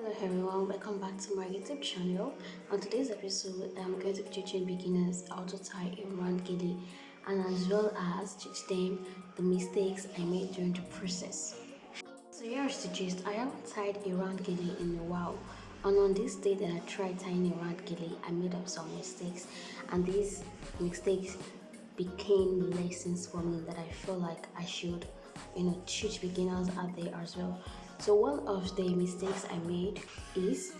Hello everyone, welcome back to my YouTube channel. On today's episode, I'm going to be teaching beginners how to tie a round gele and as well as teach them the mistakes I made during the process. So here's the gist. I haven't tied a round gele in a while, and on this day that I tried tying a round gele, I made up some mistakes, and these mistakes became lessons for me that I feel like I should, teach beginners out there as well. So one of the mistakes I made is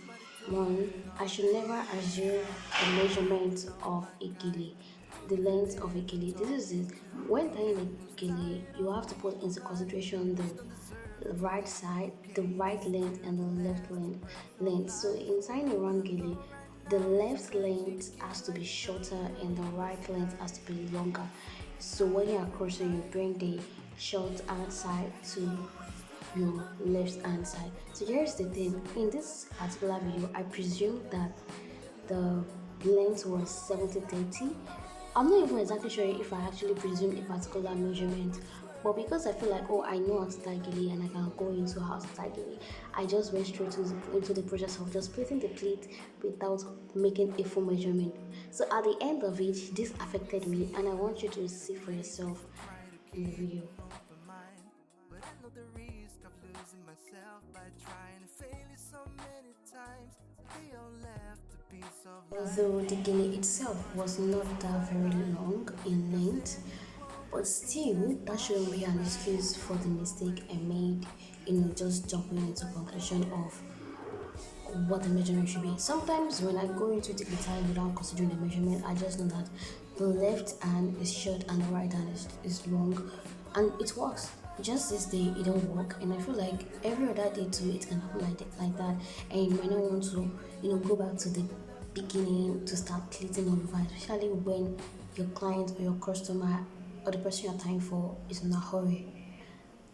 one, I should never assume the measurement of a gele, the length of a gele. This is it. When tying a gele, you have to put into consideration the right side, the right length, and the left length. So in tying a round gele, the left length has to be shorter and the right length has to be longer. So when you are crossing, you bring the short hand side to your left hand side. So here's the thing, in this particular video I presume that the length was 70/30. I'm not even exactly sure if I actually presumed a particular measurement, but because I feel like, oh, I know how to tie gele and I can go into how to tie gele, I just went straight into the process of just putting the pleat without making a full measurement. So at the end of it, this affected me and I want you to see for yourself in the video. Although the gele itself was not that very long in length, but still that shouldn't be an excuse for the mistake I made, just jumping into conclusion of what the measurement should be. Sometimes when I go into the guitar without considering the measurement, I just know that the left hand is short and the right hand is long, and it works. Just this day it don't work, and I feel like every other day too it can happen like that, and you might not want to go back to the beginning to start pleating all over, especially when your client or your customer or the person you're tying for is in a hurry.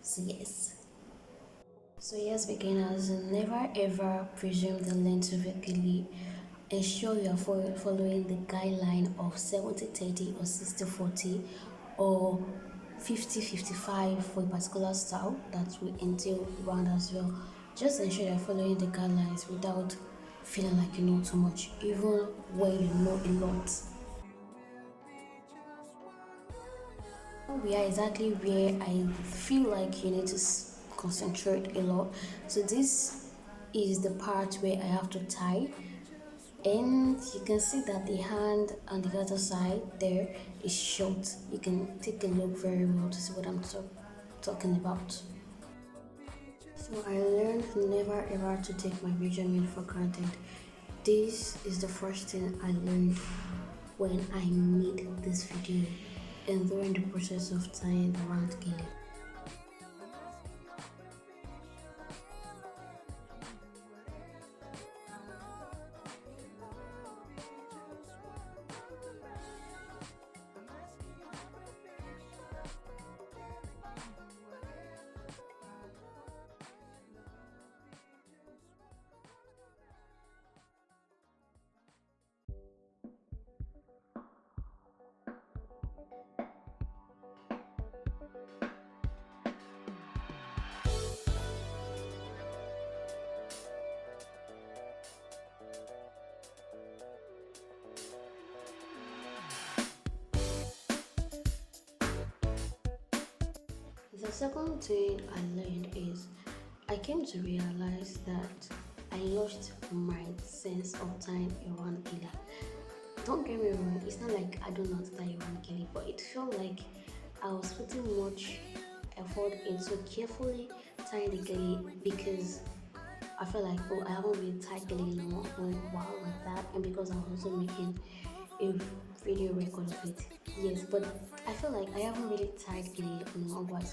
So yes. So yes, beginners, never ever presume the length of your gele. Ensure you are following the guideline of 70/30 or 60/40 or 50/55 for a particular style that will entail round as well. Just ensure you're following the guidelines without feeling like you know too much, even when you know a lot. We are exactly where I feel like you need to concentrate a lot. So this is the part where I have to tie, and you can see that the hand on the other side there is short. You can take a look very well to see what I'm talking about. So I learned never ever to take my measurement for granted. This is the first thing I learned when I made this video and during the process of tying the round gele. The second thing I learned is I came to realize that I lost my sense of time around gele. Don't get me wrong, it's not like I do not tie around gele, but it felt like I was putting much effort into carefully tying the gele because I felt like, oh, I haven't really tied gele in a while like that, and because I was also making a video record of it. Yes, but I feel like I haven't really tied gele in a while.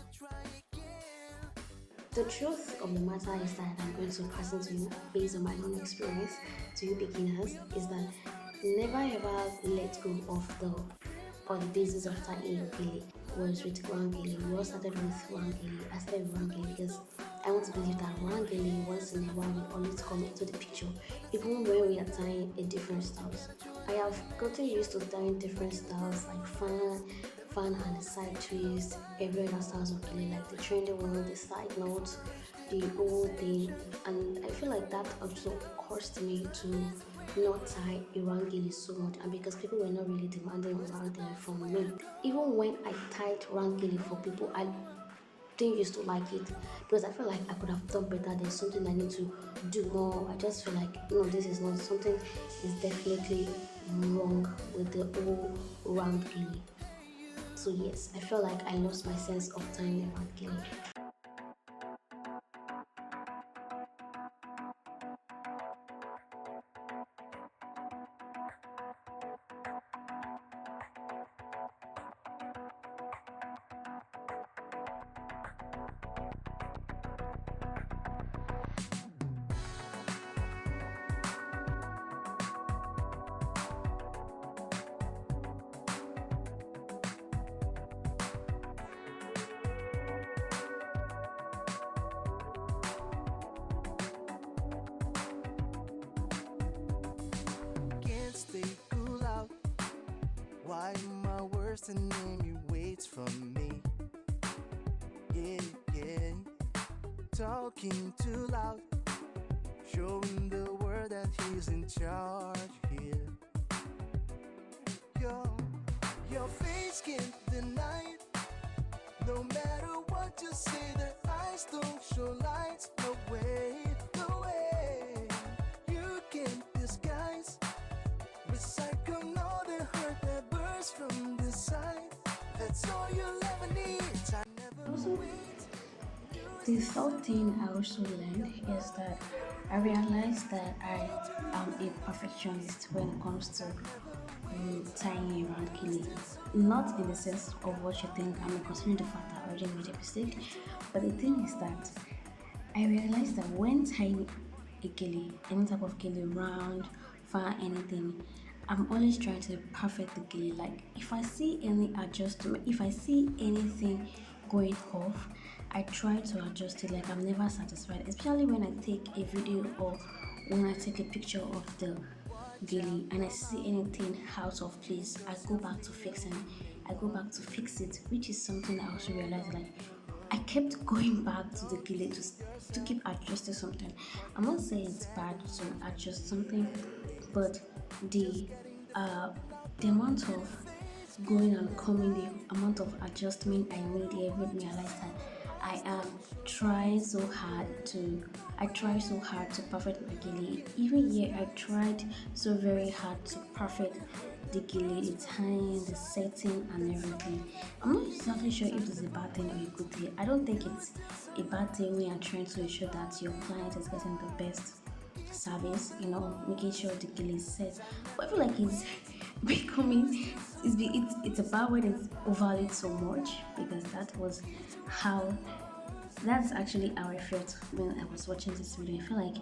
The truth of the matter is that I'm going to pass it to you based on my own experience to you beginners is that never ever let go of the basis of tying your gele. Was with round gele. We all started with round gele. I started with round gele because I want to believe that round gele once in a while will always come into the picture, even when we are tying in different styles. I have gotten used to tying different styles like fan and the side twist, every other styles of gele, like the trendy one, the side notes, the whole thing, and I feel like that also caused me to not tie a round gele so much, and because people were not really demanding a round gele from me. Even when I tied round gele for people, I didn't used to like it because I feel like I could have done better. There's something I need to do more. I just feel like no, this is not something is definitely wrong with the whole round gele. So yes, I feel like I lost my sense of tying a round gele. Can't stay cool out. Why my worst enemy waits for me? Yeah, yeah. Talking too loud, showing the world that he's in charge here. Your, your face can't deny it. No matter what you say, their eyes don't show lights. No way, no way. You can't disguise. Recycle all the hurt that bursts from the side. That's all you'll ever need. I never Also, wait. the third thing I also learned is that I realized that I am a perfectionist when it comes to tying around gele. Not in the sense of what you think, I'm considering the fact that I already made a mistake, but the thing is that I realized that when tying a gele, any type of gele, round, far, anything, I'm always trying to perfect the gele. Like if I see any adjustment, if I see anything going off, I try to adjust it. Like I'm never satisfied, especially when I take a video or when I take a picture of the daily and I see anything out of place, I go back to fixing it. I go back to fix it, which is something I also realized like I kept going back to the gile to keep adjusting something. I'm not saying it's bad to adjust something, but the uh the amount of going and coming, the amount of adjustment I made here made me realize that I am trying so hard to I try so hard to perfect my gele. Even here I tried so very hard to perfect the gele, the time, the setting and everything. I'm not exactly sure if it's a bad thing or a good thing. I don't think it's a bad thing when you're trying to ensure that your client is getting the best service, making sure the gele is set. But I feel like it's becoming it's a bad when it's overlaid so much because how that's actually how I felt when I was watching this video. I feel like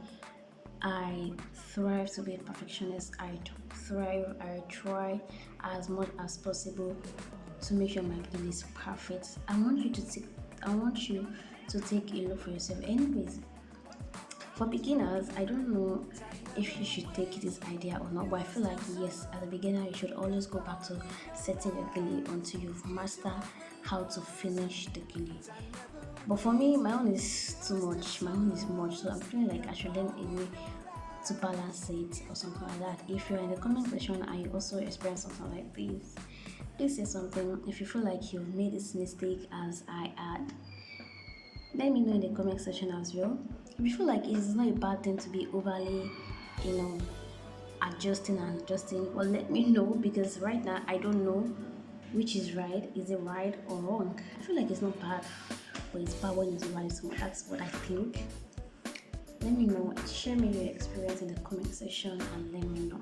I thrive to be a perfectionist. I try as much as possible to make sure my game is perfect. I want you to take a look for yourself. Anyways, for beginners, I don't know if you should take this idea or not, but I feel like yes, as a beginner, you should always go back to setting your gele until you've mastered how to finish the gele. But for me, my own is too much. My own is much, so I'm feeling like I should learn a way to balance it or something like that. If you're in the comment section and you also experience something like this, please say something. If you feel like you've made this mistake as I had, let me know in the comment section as well. If you feel like it's not a bad thing to be overly, you know, adjusting and adjusting, well, let me know because right now I don't know which is right. Is it right or wrong? I feel like it's not bad, but it's bad when it's right. So that's what I think. Let me know. Share me your experience in the comment section and let me know.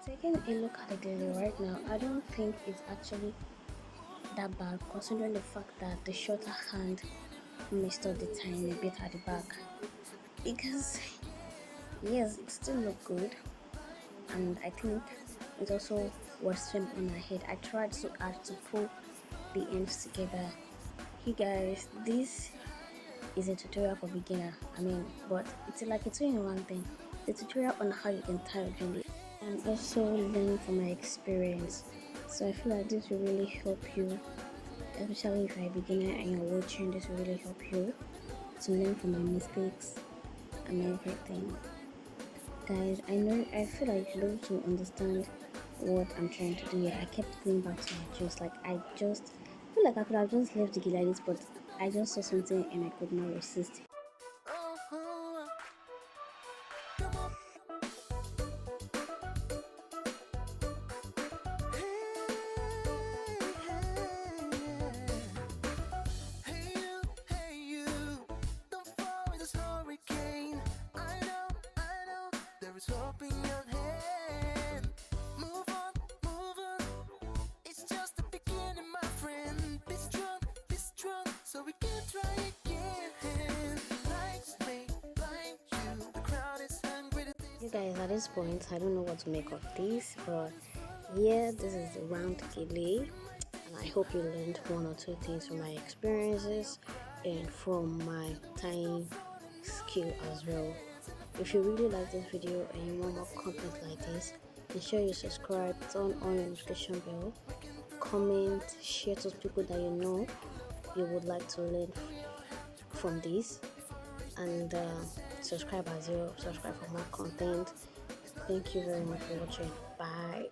Taking a look at the gele right now, I don't think it's actually that bad considering the fact that the shorter hand messed up the time a bit at the back. Because yes, it still looked good, and I think it also was trimmed on my head. I tried so hard to pull the ends together. Hey guys, this is a tutorial for beginner. But it's like a two-in-one thing. It's a tutorial on how you can tie your jelly and also learn from my experience. So I feel like this will really help you, especially if you're a beginner and you're watching. This will really help you to learn from my mistakes and everything. Guys, I feel like you should be able to understand what I'm trying to do here. I kept going back to my juice. Like I just feel like I could have just left the gila like this, but I just saw something and I could not resist. Uh-huh. Come on. Hey you, don't fall in this hurricane. I know, there is hope in your hand. Move on, it's just the beginning, my friend. Be strong, so we can try again. Lights may blind you, the crowd is hungry to You guys, at this point, I don't know what to make of this, but yeah, this is the round gele, and I hope you learned one or two things from my experiences and from my tying skill as well. If you really like this video and you want more content like this, ensure you subscribe, turn on your notification bell, comment, share to people that you know you would like to learn from this, and subscribe as well. Subscribe for more content. Thank you very much for watching. Bye.